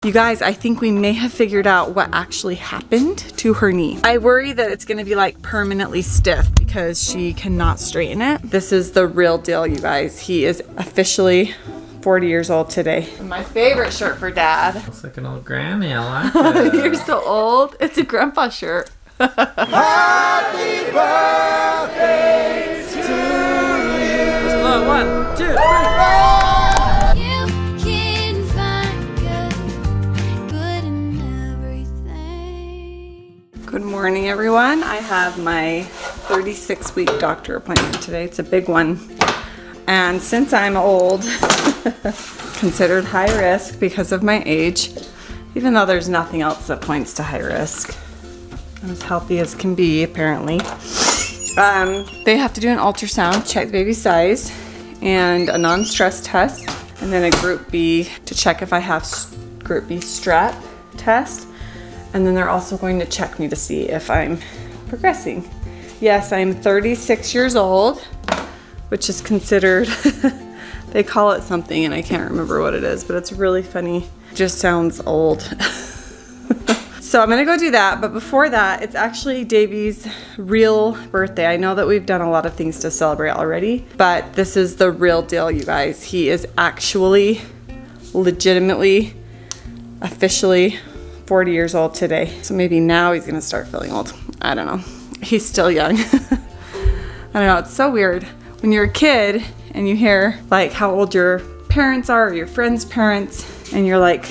You guys, I think we may have figured out what actually happened to her knee. I worry that it's gonna be like permanently stiff because she cannot straighten it. This is the real deal, you guys. He is officially 40 years old today. My favorite shirt for Dad. Looks like an old granny, I like it. You're so old. It's a grandpa shirt. Happy birthday to you. Let's blow. 1, 2, 3. Good morning, everyone. I have my 36-week doctor appointment today. It's a big one. And since I'm old, considered high risk because of my age, even though there's nothing else that points to high risk. I'm as healthy as can be, apparently. They have to do an ultrasound, check the baby's size, and a non-stress test, and then a Group B to check if I have Group B strep test. And then they're also going to check me to see if I'm progressing. Yes, I'm 36 years old, which is considered, they call it something and I can't remember what it is, but it's really funny. It just sounds old. So I'm gonna go do that, but before that, it's actually Davey's real birthday. I know that we've done a lot of things to celebrate already, but this is the real deal, you guys. He is actually, legitimately, officially 40 years old today. So maybe now he's gonna start feeling old. I don't know. He's still young. I don't know, it's so weird. When you're a kid and you hear like how old your parents are or your friends' parents and you're like,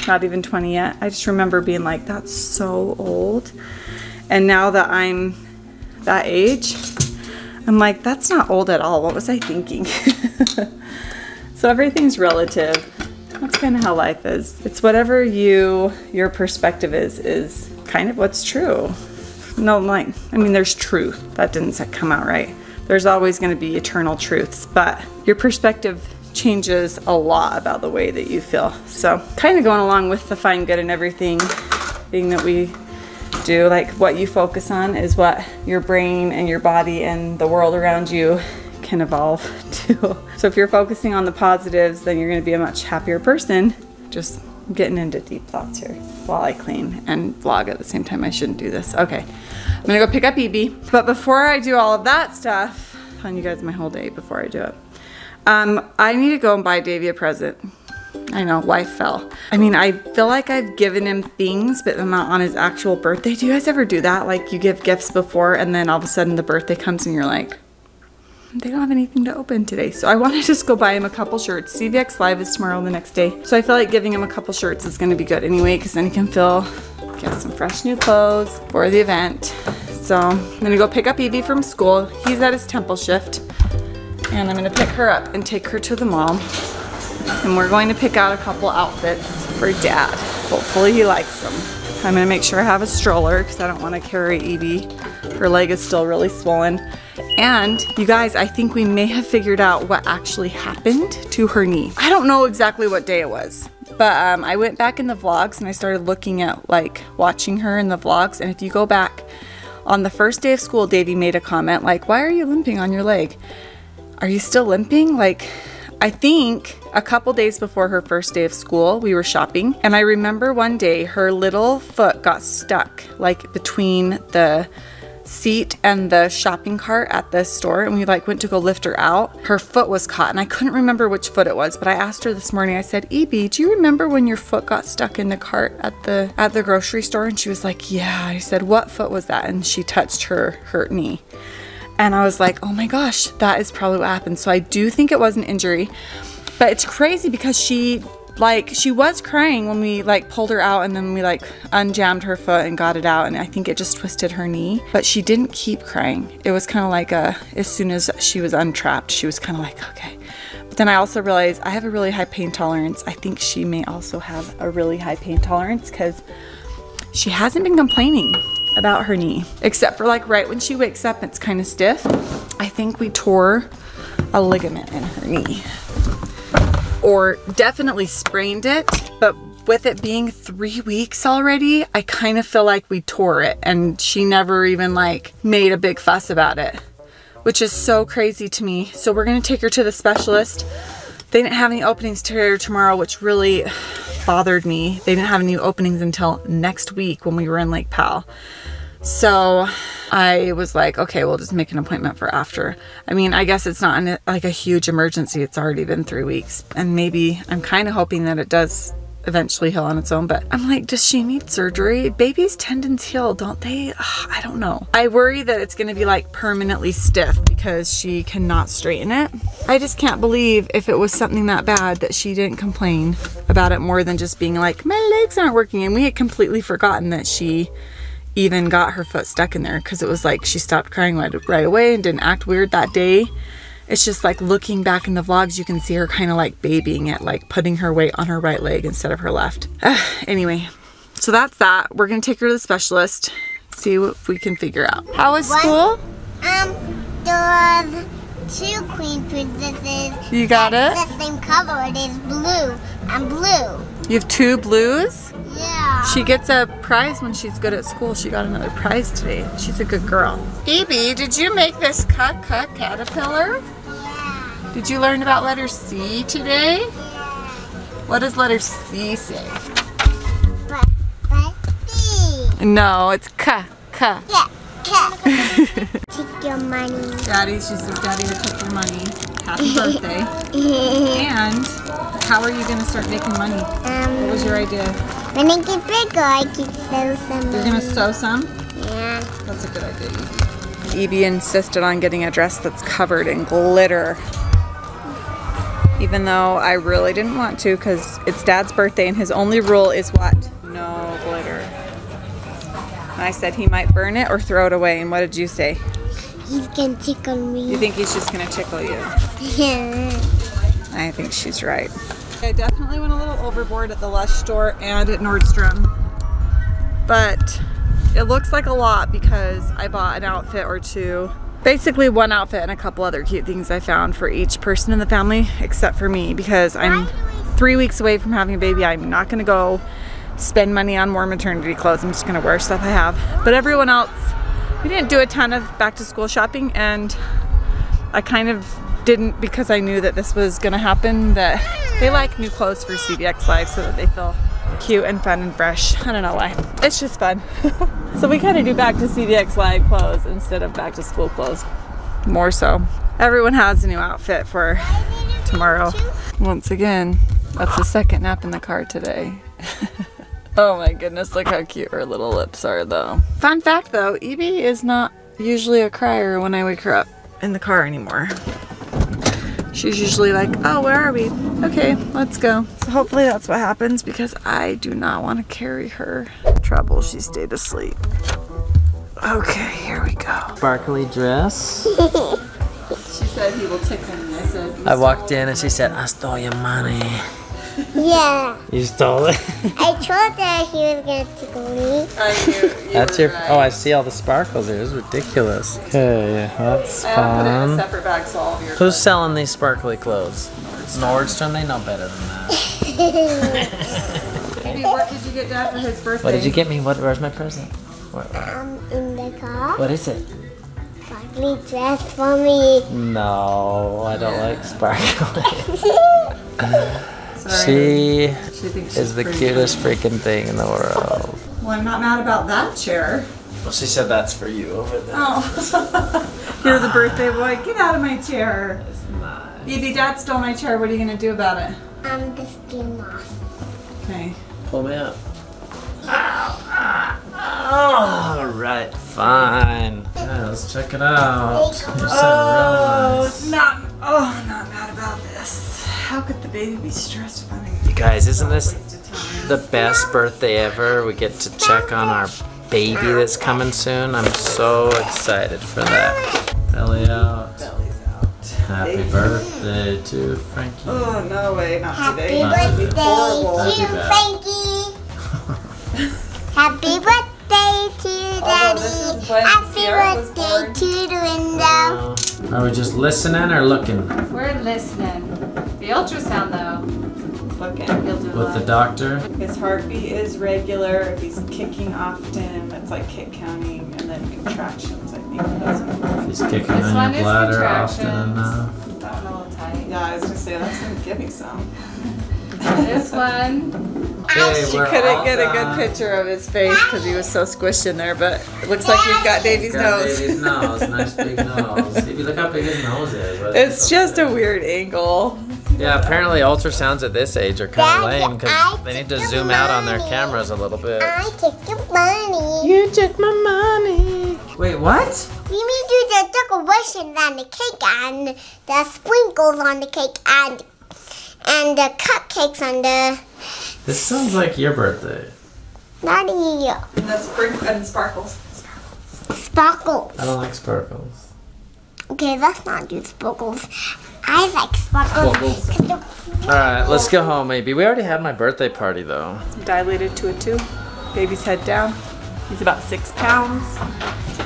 not even 20 yet. I just remember being like, that's so old. And now that I'm that age, I'm like, that's not old at all. What was I thinking? So everything's relative. That's kind of how life is. It's whatever your perspective is kind of what's true. No, like, I mean, there's truth. That didn't come out right. There's always going to be eternal truths, but your perspective changes a lot about the way that you feel. So kind of going along with the find good in everything thing that we do, like what you focus on is what your brain and your body and the world around you can evolve to. So if you're focusing on the positives, then you're going to be a much happier person. Just getting into deep thoughts here while I clean and vlog at the same time. I shouldn't do this. Okay, I'm gonna go pick up Evie. But before I do all of that stuff, I'm telling you guys my whole day before I do it. I need to go and buy Davey a present. I know, life fell. I mean, I feel like I've given him things, but not on his actual birthday. Do you guys ever do that? Like you give gifts before and then all of a sudden the birthday comes and you're like, they don't have anything to open today. So I want to just go buy him a couple shirts. CVX Live is tomorrow the next day. So I feel like giving him a couple shirts is going to be good anyway, because then he can get some fresh new clothes for the event. So I'm going to go pick up Evie from school. He's at his temple shift. And I'm going to pick her up and take her to the mall. And we're going to pick out a couple outfits for Dad. Hopefully he likes them. I'm going to make sure I have a stroller because I don't want to carry Evie. Her leg is still really swollen. And you guys, I think we may have figured out what actually happened to her knee. I don't know exactly what day it was, but I went back in the vlogs and I started looking at like watching her in the vlogs. And if you go back on the first day of school, Davey made a comment like, why are you limping on your leg? Are you still limping? Like, I think a couple days before her first day of school, we were shopping. And I remember one day her little foot got stuck like between the seat and the shopping cart at the store, and we like went to go lift her out. Her foot was caught and I couldn't remember which foot it was, but I asked her this morning, I said, Evie, do you remember when your foot got stuck in the cart at the grocery store? And she was like, yeah. I said, what foot was that? And she touched her hurt knee. And I was like, oh my gosh, that is probably what happened. So I do think it was an injury, but it's crazy because she was crying when we like pulled her out and then we like unjammed her foot and got it out, and I think it just twisted her knee, but she didn't keep crying. It was kind of like as soon as she was untrapped, she was kind of like, okay. But then I also realized I have a really high pain tolerance. I think she may also have a really high pain tolerance because she hasn't been complaining about her knee, except for like right when she wakes up, it's kind of stiff. I think we tore a ligament in her knee. Or definitely sprained it, but with it being 3 weeks already, I kind of feel like we tore it and she never even like made a big fuss about it, which is so crazy to me. So we're gonna take her to the specialist They didn't have any openings tomorrow, which really bothered me. They didn't have any openings until next week when we were in Lake Powell. So I was like, okay, we'll just make an appointment for after. I mean, I guess it's not like a huge emergency. It's already been 3 weeks. And maybe I'm kind of hoping that it does eventually heal on its own. But I'm like, does she need surgery? Babies' tendons heal, don't they? Ugh, I don't know. I worry that it's going to be like permanently stiff because she cannot straighten it. I just can't believe if it was something that bad that she didn't complain about it more than just being like, my legs aren't working. And we had completely forgotten that she even got her foot stuck in there, because it was like she stopped crying right away and didn't act weird that day. It's just like looking back in the vlogs, you can see her kind of like babying it, like putting her weight on her right leg instead of her left. Anyway, so that's that. We're gonna take her to the specialist, see what we can figure out. How was school? There was 2 queen princesses. You got it? The same color. It is blue and blue. You have 2 blues? Yeah. She gets a prize when she's good at school. She got another prize today. She's a good girl. Evie, did you make this caterpillar? Yeah. Did you learn about letter C today? Yeah. What does letter C say? C. No, it's K. Yeah. Take your money. Daddy, she says Daddy will take your money. Happy birthday. And how are you going to start making money? What was your idea? When I get bigger, I can sew some. You're going to sew some? Yeah. That's a good idea, Evie. Evie insisted on getting a dress that's covered in glitter. Even though I really didn't want to, because it's Dad's birthday and his only rule is what? No glitter. And I said he might burn it or throw it away, and what did you say? He's gonna tickle me. You think he's just gonna tickle you? Yeah. I think she's right. I definitely went a little overboard at the Lush store and at Nordstrom, but it looks like a lot because I bought an outfit or 2. Basically 1 outfit and a couple other cute things I found for each person in the family except for me, because I'm 3 weeks away from having a baby. I'm not gonna go spend money on more maternity clothes. I'm just gonna wear stuff I have. But everyone else, we didn't do a ton of back to school shopping, and I kind of didn't because I knew that this was gonna happen, that they like new clothes for CVX Live so that they feel cute and fun and fresh. I don't know why. It's just fun. So we kind of do back to CVX Live clothes instead of back to school clothes. More so. Everyone has a new outfit for tomorrow. Once again, that's the second nap in the car today. Oh my goodness, look how cute her little lips are though. Fun fact though, Evie is not usually a crier when I wake her up in the car anymore. She's usually like, oh, where are we? Okay, let's go. So hopefully that's what happens, because I do not want to carry her. Trouble, she stayed asleep. Okay, here we go. Sparkly dress. She said he will tickle me. I said, I walked in and she said, I stole your money. Yeah. You stole it? I told her he was gonna tickle me. I knew. That's your. Oh, I see all the sparkles there. It's ridiculous. Okay, that's I put it in a fun. separate bag so all of your Who's selling these sparkly clothes? Nordstrom. They know better than that. Maybe what did you get Dad for his birthday? What did you get me? Where's my present? In the car. What is it? Sparkly dress for me. No, I don't like sparkly. Sorry. She thinks is she's the pretty cutest freaking thing in the world. Well, I'm not mad about that chair. Well, she said that's for you over there. Oh, you're the birthday boy. Get out of my chair. Nice. Evie, Dad stole my chair. What are you gonna do about it? The skin off. Okay. Pull me up. All right, fine. Yeah, let's check it out. You're so real nice. Not mad about this. How could the baby be stressed finding You guys, isn't this the best birthday ever? We get to check on our baby that's coming soon. I'm so excited for that. Belly out. belly's out? Happy birthday to Frankie. Oh, no way, not Happy today. birthday That'd be to bad. Frankie. Happy birthday to you, Although this Daddy. is when Happy Sierra was birthday born. to the window. Are we just listening or looking We're listening. The ultrasound though. Looking. He'll do with the doctor? His heartbeat is regular. If he's kicking often, it's like kick counting, and then contractions, I think. Those are He's kicking This on one your is bladder often contractions. enough. that one all the height. Yeah, I was gonna say that's gonna give me some. This one. Okay, She we're couldn't all get a done. good picture of his face because he was so squished in there, but it looks like you've got Davey's Got nose. Davey's nose, nice big nose. Davey, look how big his nose is. What It's is just a weird angle. Yeah, apparently ultrasounds at this age are kind of Daddy, lame because they need to zoom out on their cameras a little bit. I take your money. You took my money. Wait, what? We need to do the decorations on the cake and the sprinkles on the cake and the cupcakes on the This sounds like your birthday. not you. And the sprinkle and sparkles. Sparkles. I don't like sparkles. Okay, let's not do sparkles. I like sparkles. All right, let's go home, maybe. We already had my birthday party, though. Dilated to a 2. Baby's head down. He's about 6 pounds.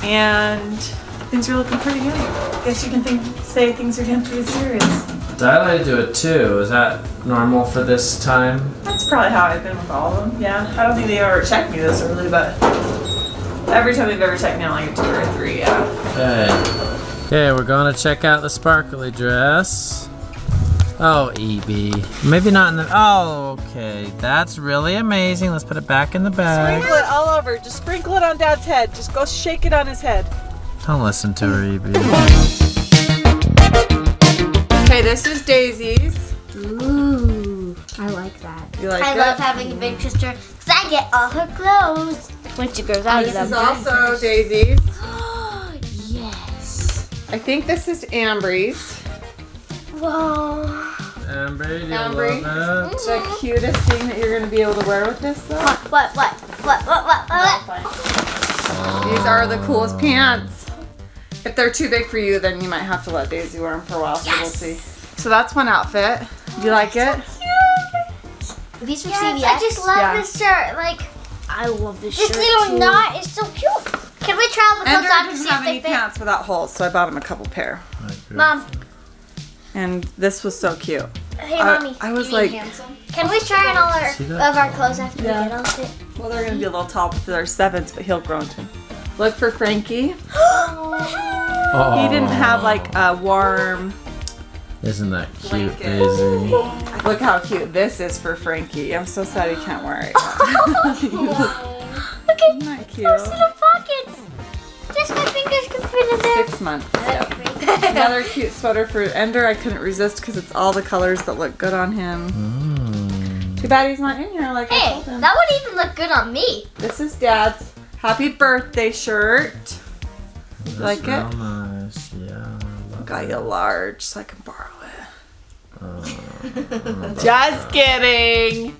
And things are looking pretty good. Guess you can say things are getting pretty serious. Dilated to a 2. Is that normal for this time? That's probably how I've been with all of them. Yeah, I don't think they've ever checked me this early, but every time they've ever checked me, I'm like a 2 or a 3, yeah. Okay. Okay, we're going to check out the sparkly dress. Oh, EB. Maybe not in the... Oh, okay. That's really amazing. Let's put it back in the bag. Sprinkle it all over. Just sprinkle it on Dad's head. Just go shake it on his head. Don't listen to her, EB. Okay, this is Daisy's. Ooh, I like that. You like I it? love having a big sister because I get all her clothes. When she grows out, This is also Daisy's. Yes. I think this is Ambry's. Whoa. Ambry, do you Ambry. love it? The cutest thing that you're going to be able to wear with this, though. What? These are the coolest pants. If they're too big for you, then you might have to let Daisy wear them for a while, so we'll see. So that's one outfit. Do you like it? These are CVS. I just love this shirt. Like, I love this shirt. This little knot is so cute. Can we try all the Andrew clothes on to didn't see have if any they fit? pants without holes, so I bought him a couple pair. Mom. And this was so cute. Hey, Mommy. I was like, Can we try on all of our clothes after we get all of it? well, they're going to be a little tall with their 7s, but he'll grow into them. Look for Frankie. Oh, He didn't have like a warm Isn't that cute, blanket. Daisy? Look how cute this is for Frankie. I'm so sad he can't wear it. Look at Isn't that cute? those little pockets. Just my fingers can fit in there. 6 months. Yep. Another cute sweater for Ender. I couldn't resist because it's all the colors that look good on him. Too bad he's not in here like I Hey, told him. that would even look good on me. This is Dad's happy birthday shirt. That's Like it? real nice. Yeah. Got you a large so I can borrow it. Just kidding.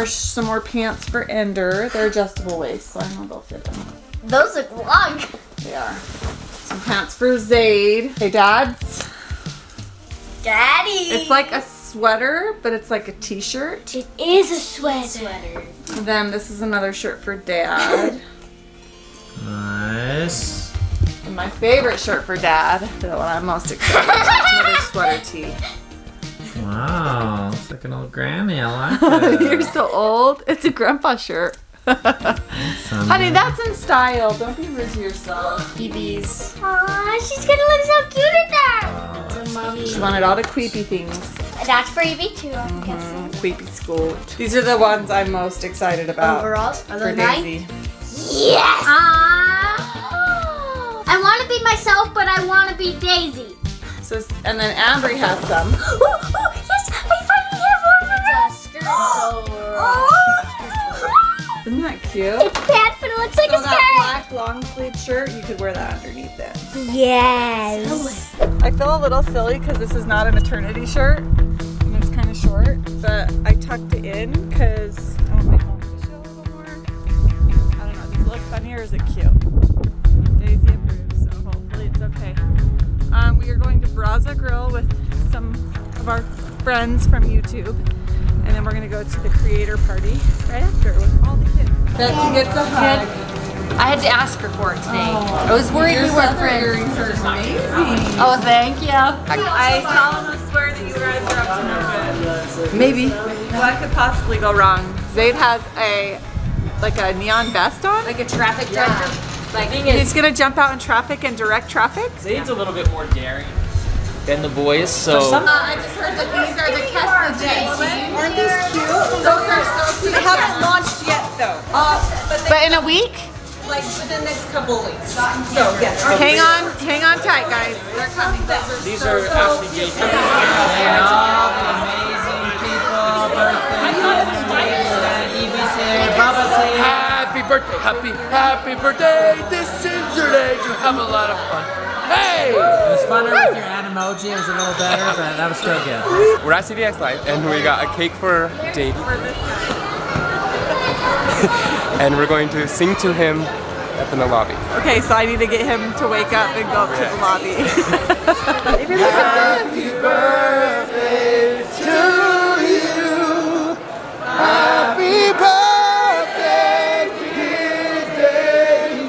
Some more pants for Ender. They're adjustable waist, so I know they'll fit him. Those look long. They are. Some pants for Zaid. Hey, Dad's. Daddy. It's like a sweater, but it's like a t-shirt. It is a sweater. And then this is another shirt for Dad. Nice. And my favorite shirt for Dad, the one I'm most excited about, is another sweater tee. Wow, looks like an old granny. I like it. You're so old. It's a grandpa shirt. Honey, that's in style. Don't be rude to yourself. BB's. Aw, she's gonna look so cute in that. She wanted all the queepy things. That's for Evie too, I'm guessing. Queepy school. These are the ones I'm most excited about. Overalls? Are For they nice? Daisy. Yes! I want to be myself, but I want to be Daisy. So, and then Ambry has some. Yes! I finally have one of them! Isn't that cute? It's pants, but it looks like So a that skirt. black long sleeve shirt, you could wear that underneath it. Yes. I feel a little silly because this is not a maternity shirt and it's kind of short, but I tucked it in because I want my home to show a little more. I don't know, does it look funny or is it cute? Daisy approves, so hopefully it's okay. We are going to Braza Grill with some of our friends from YouTube, and then we're going to go to the creator party right after with all the kids. Betsy gets a hug. I had to ask her for it today. I was worried we weren't friends. Earrings are amazing. Oh, thank you. I solemnly swear that you guys are up to no good. Maybe. What could possibly go wrong? Zaid has a neon vest on. Like a traffic director. Like He's gonna jump out in traffic and direct traffic. Zaid's a little bit more daring. and the boys. So I just heard that these are the Kessler J. Aren't these cute? Those are so cute. They haven't launched yet though. But in a week? Like within the next couple of weeks. So yes. Hang on tight, guys. They're coming. these are actually JT. And all the amazing people, birthday, EBC, Bubba say Happy birthday, happy birthday. This is your day to have a lot of fun. Hey! it was funner with your Animoji. It was a little better, but that was still good. We're at CVX Live and we got a cake for Davey. And we're going to sing to him up in the lobby. Okay, so I need to get him to wake up and go up to the lobby. Happy birthday to you. Happy birthday, dear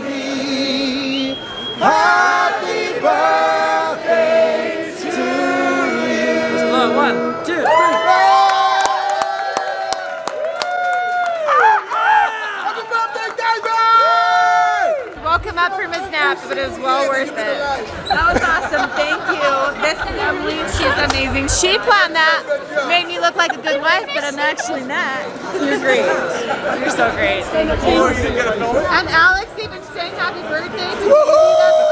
Davey. Happy birthday to you. Let's blow. 1, 2, 3. Happy birthday, Davey! Woke him up from his nap, but it was well worth it. That was awesome. Thank you. This is Emily. She's amazing. She planned that. Made me look like a good wife, but I'm actually not. You're great. You're so great. Thank you. And Alex even saying happy birthday to me. That's